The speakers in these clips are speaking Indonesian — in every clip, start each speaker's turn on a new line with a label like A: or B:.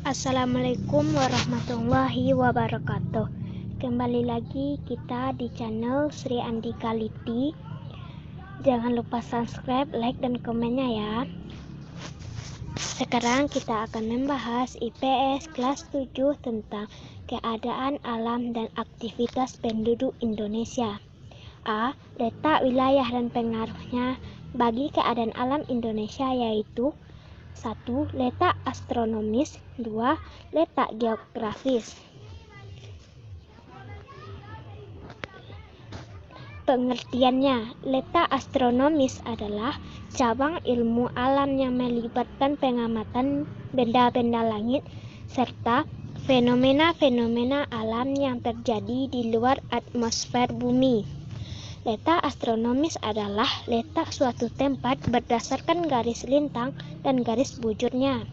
A: Assalamualaikum warahmatullahi wabarakatuh. Kembali lagi kita di channel Sri Andika Liti. Jangan lupa subscribe, like, dan komennya ya. Sekarang kita akan membahas IPS kelas 7 tentang keadaan alam dan aktivitas penduduk Indonesia. A. Letak wilayah dan pengaruhnya bagi keadaan alam Indonesia, yaitu 1. Letak astronomis. 2. Letak geografis. Pengertiannya, letak astronomis adalah cabang ilmu alam yang melibatkan pengamatan benda-benda langit serta fenomena-fenomena alam yang terjadi di luar atmosfer bumi. Letak astronomis adalah letak suatu tempat berdasarkan garis lintang dan garis bujurnya.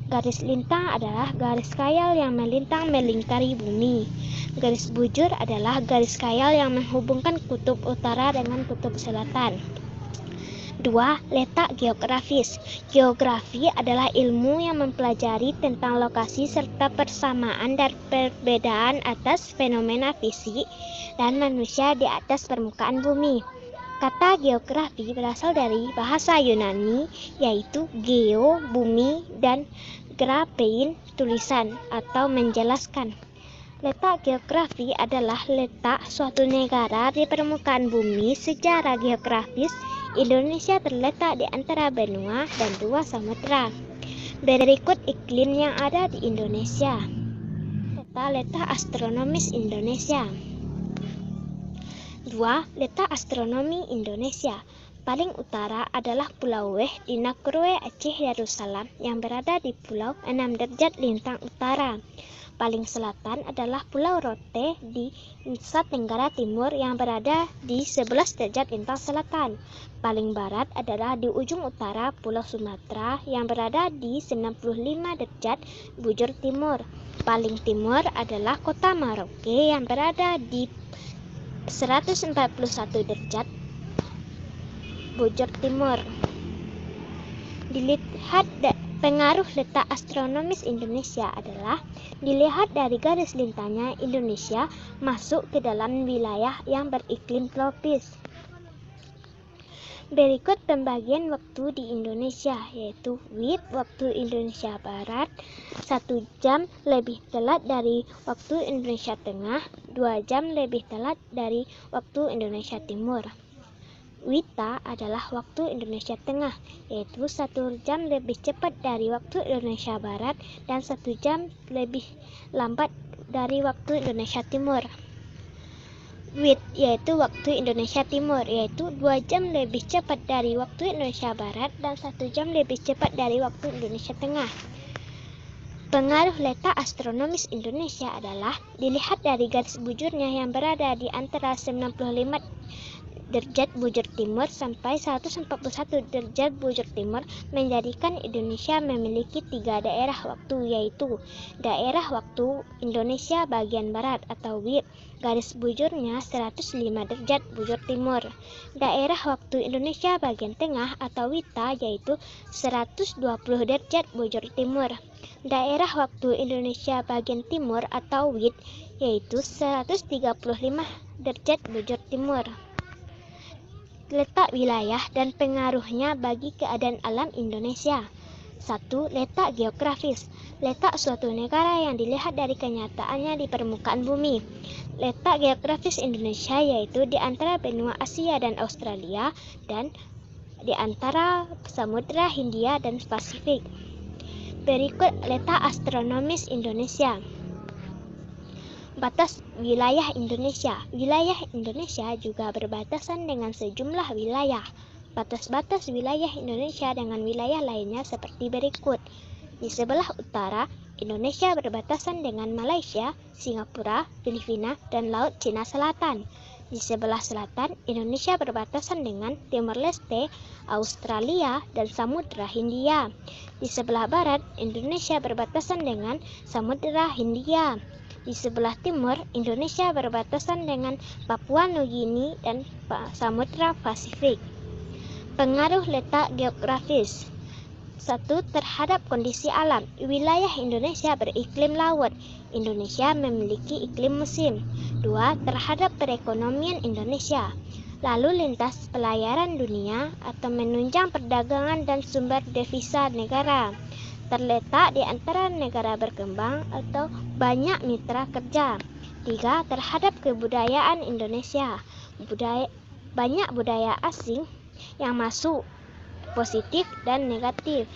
A: Garis lintang adalah garis khayal yang melintang melingkari bumi. Garis bujur adalah garis khayal yang menghubungkan kutub utara dengan kutub selatan. 2. Letak geografis. Geografi adalah ilmu yang mempelajari tentang lokasi serta persamaan dan perbedaan atas fenomena fisik dan manusia di atas permukaan bumi. Kata geografi berasal dari bahasa Yunani, yaitu geo, bumi, dan graphein, tulisan atau menjelaskan. Letak geografi adalah letak suatu negara di permukaan bumi. Secara geografis, Indonesia terletak di antara benua dan 2 samudra. Berikut iklim yang ada di Indonesia. Letak astronomis Indonesia. 2. Letak astronomi Indonesia. Paling utara adalah Pulau Weh di Nakroe, Aceh Darussalam yang berada di Pulau 6 derajat lintang utara. Paling selatan adalah Pulau Rote di Nusa Tenggara Timur yang berada di 11 derajat lintang selatan. Paling barat adalah di ujung utara Pulau Sumatera yang berada di 95 derajat bujur timur. Paling timur adalah Kota Merauke yang berada di 141 derajat bujur timur. Dilihat pengaruh letak astronomis Indonesia adalah dilihat dari garis lintangnya. Indonesia masuk ke dalam wilayah yang beriklim tropis. Berikut pembagian waktu di Indonesia, yaitu WIB waktu Indonesia Barat 1 jam lebih telat dari waktu Indonesia Tengah, 2 jam lebih telat dari waktu Indonesia Timur. WITA adalah waktu Indonesia Tengah, yaitu 1 jam lebih cepat dari waktu Indonesia Barat dan 1 jam lebih lambat dari waktu Indonesia Timur. WIT yaitu waktu Indonesia Timur, yaitu 2 jam lebih cepat dari waktu Indonesia Barat dan 1 jam lebih cepat dari waktu Indonesia Tengah. Pengaruh letak astronomis Indonesia adalah dilihat dari garis bujurnya yang berada di antara 95 derajat bujur timur sampai 141 derajat bujur timur, menjadikan Indonesia memiliki 3 daerah waktu, yaitu daerah waktu Indonesia bagian barat atau WIB, garis bujurnya 105 derajat bujur timur. Daerah waktu Indonesia bagian tengah atau WITA, yaitu 120 derajat bujur timur. Daerah waktu Indonesia bagian timur atau WIT, yaitu 135 derajat bujur timur. Letak wilayah dan pengaruhnya bagi keadaan alam Indonesia. 1. Letak geografis. Letak suatu negara yang dilihat dari kenyataannya di permukaan bumi. Letak geografis Indonesia yaitu di antara benua Asia dan Australia dan di antara Samudra Hindia dan Pasifik. Berikut letak astronomis Indonesia. Batas wilayah Indonesia. Wilayah Indonesia juga berbatasan dengan sejumlah wilayah. Batas-batas wilayah Indonesia dengan wilayah lainnya seperti berikut. Di sebelah utara, Indonesia berbatasan dengan Malaysia, Singapura, Filipina, dan Laut Cina Selatan. Di sebelah selatan, Indonesia berbatasan dengan Timor Leste, Australia, dan Samudra Hindia. Di sebelah barat, Indonesia berbatasan dengan Samudra Hindia. Di sebelah timur, Indonesia berbatasan dengan Papua Nugini dan Samudra Pasifik. Pengaruh letak geografis. 1. Terhadap kondisi alam. Wilayah Indonesia beriklim laut. Indonesia memiliki iklim musim. 2. Terhadap perekonomian Indonesia. Lalu lintas pelayaran dunia atau menunjang perdagangan dan sumber devisa negara. Terletak di antara negara berkembang atau banyak mitra kerja. 3. Terhadap kebudayaan Indonesia. Banyak budaya asing yang masuk, positif dan negatif.